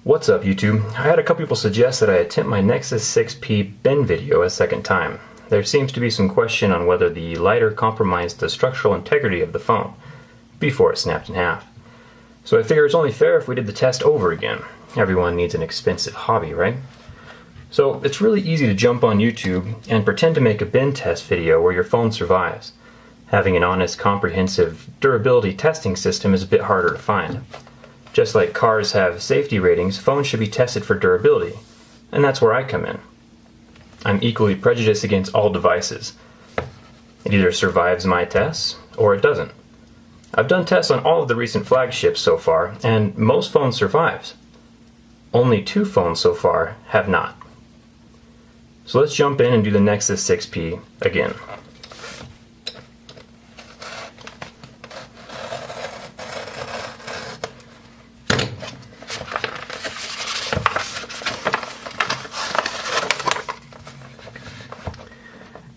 What's up, YouTube? I had a couple people suggest that I attempt my Nexus 6P bin video a second time. There seems to be some question on whether the lighter compromised the structural integrity of the phone before it snapped in half. So I figure it's only fair if we did the test over again. Everyone needs an expensive hobby, right? So it's really easy to jump on YouTube and pretend to make a bin test video where your phone survives. Having an honest, comprehensive durability testing system is a bit harder to find. Just like cars have safety ratings, phones should be tested for durability, and that's where I come in. I'm equally prejudiced against all devices. It either survives my tests, or it doesn't. I've done tests on all of the recent flagships so far, and most phones survives. Only 2 phones so far have not. So let's jump in and do the Nexus 6P again.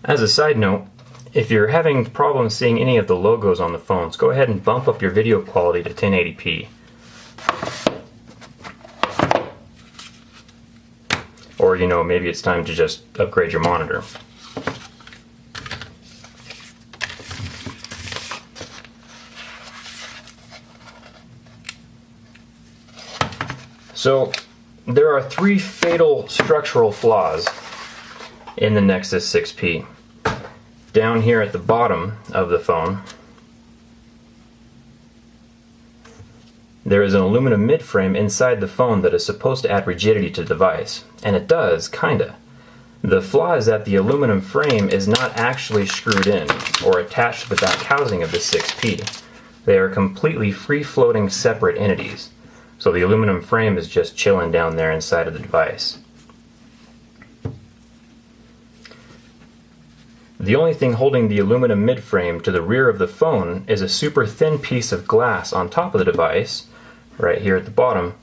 As a side note, if you're having problems seeing any of the logos on the phones, go ahead and bump up your video quality to 1080p. Or, maybe it's time to just upgrade your monitor. So, there are 3 fatal structural flaws in the Nexus 6P. Down here at the bottom of the phone, there is an aluminum midframe inside the phone that is supposed to add rigidity to the device, and it does, kinda. The flaw is that the aluminum frame is not actually screwed in or attached to the back housing of the 6P. They are completely free-floating separate entities, so the aluminum frame is just chilling down there inside of the device. The only thing holding the aluminum midframe to the rear of the phone is a super thin piece of glass on top of the device, right here at the bottom,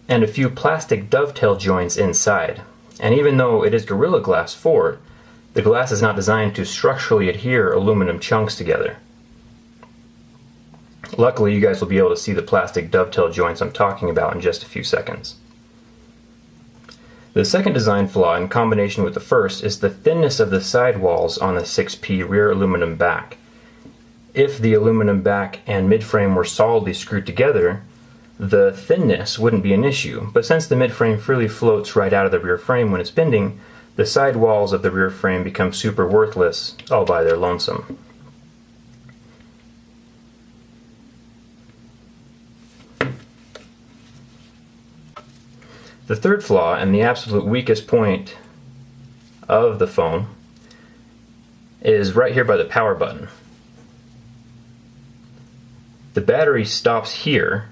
and a few plastic dovetail joints inside. And even though it is Gorilla Glass 4, the glass is not designed to structurally adhere aluminum chunks together. Luckily, you guys will be able to see the plastic dovetail joints I'm talking about in just a few seconds. The second design flaw, in combination with the first, is the thinness of the sidewalls on the 6P rear aluminum back. If the aluminum back and midframe were solidly screwed together, the thinness wouldn't be an issue, but since the midframe freely floats right out of the rear frame when it's bending, the sidewalls of the rear frame become super worthless all by their lonesome. The third flaw, and the absolute weakest point of the phone, is right here by the power button. The battery stops here,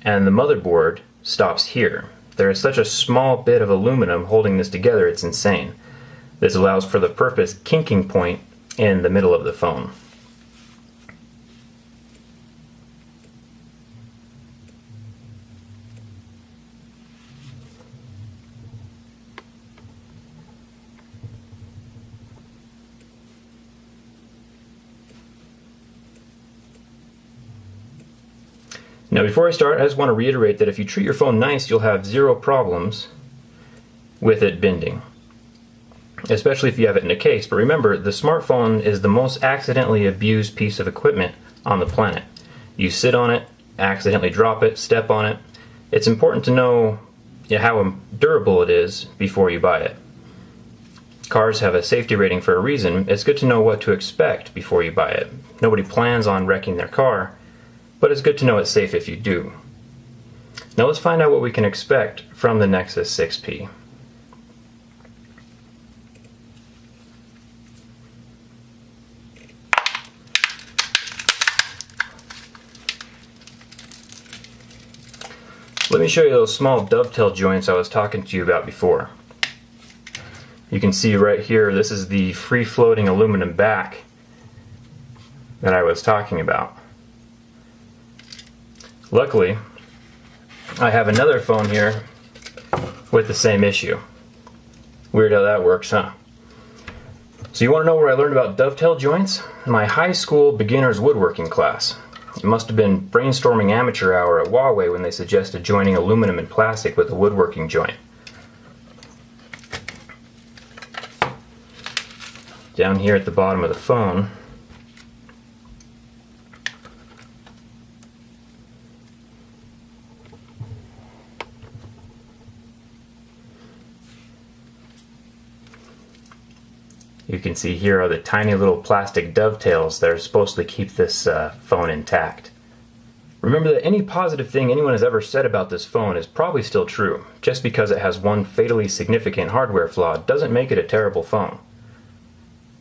and the motherboard stops here. There is such a small bit of aluminum holding this together, it's insane. This allows for the perfect kinking point in the middle of the phone. Now before I start, I just want to reiterate that if you treat your phone nice, you'll have 0 problems with it bending. Especially if you have it in a case. But remember, the smartphone is the most accidentally abused piece of equipment on the planet. You sit on it, accidentally drop it, step on it. It's important to know how durable it is before you buy it. Cars have a safety rating for a reason. It's good to know what to expect before you buy it. Nobody plans on wrecking their car, but it's good to know it's safe if you do. Now let's find out what we can expect from the Nexus 6P. Let me show you those small dovetail joints I was talking to you about before. You can see right here, this is the free-floating aluminum back that I was talking about. Luckily, I have another phone here with the same issue. Weird how that works, huh? So you want to know where I learned about dovetail joints? My high school beginner's woodworking class. It must have been brainstorming amateur hour at Huawei when they suggested joining aluminum and plastic with a woodworking joint. Down here at the bottom of the phone, you can see here are the tiny little plastic dovetails that are supposed to keep this phone intact. Remember that any positive thing anyone has ever said about this phone is probably still true. Just because it has one fatally significant hardware flaw doesn't make it a terrible phone.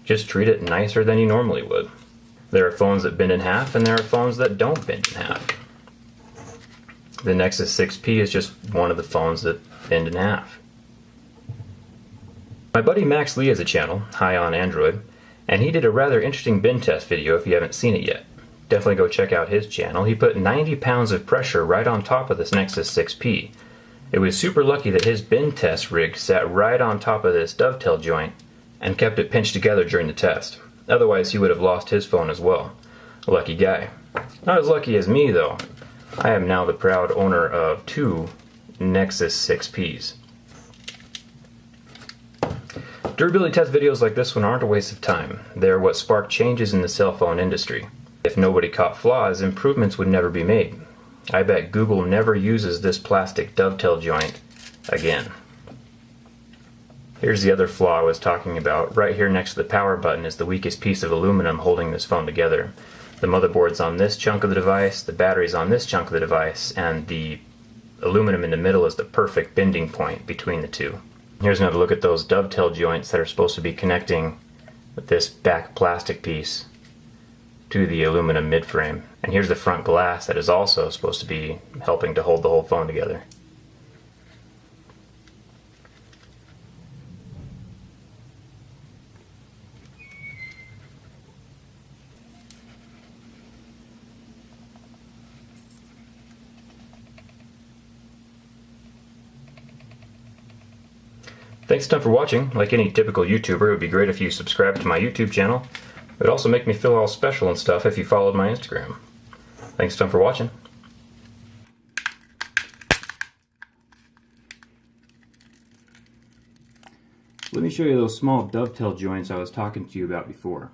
Just treat it nicer than you normally would. There are phones that bend in half and there are phones that don't bend in half. The Nexus 6P is just one of the phones that bend in half. My buddy Max Lee has a channel, High on Android, and he did a rather interesting bend test video if you haven't seen it yet. Definitely go check out his channel. He put 90 pounds of pressure right on top of this Nexus 6P. It was super lucky that his bend test rig sat right on top of this dovetail joint and kept it pinched together during the test. Otherwise he would have lost his phone as well. Lucky guy. Not as lucky as me though. I am now the proud owner of 2 Nexus 6Ps. Durability test videos like this one aren't a waste of time. They're what spark changes in the cell phone industry. If nobody caught flaws, improvements would never be made. I bet Google never uses this plastic dovetail joint again. Here's the other flaw I was talking about. Right here next to the power button is the weakest piece of aluminum holding this phone together. The motherboard's on this chunk of the device, the battery's on this chunk of the device, and the aluminum in the middle is the perfect bending point between the two. Here's another look at those dovetail joints that are supposed to be connecting with this back plastic piece to the aluminum midframe. And here's the front glass that is also supposed to be helping to hold the whole phone together. Thanks a ton for watching. Like any typical YouTuber, it would be great if you subscribed to my YouTube channel. It would also make me feel all special and stuff if you followed my Instagram. Thanks a ton for watching. Let me show you those small dovetail joints I was talking to you about before.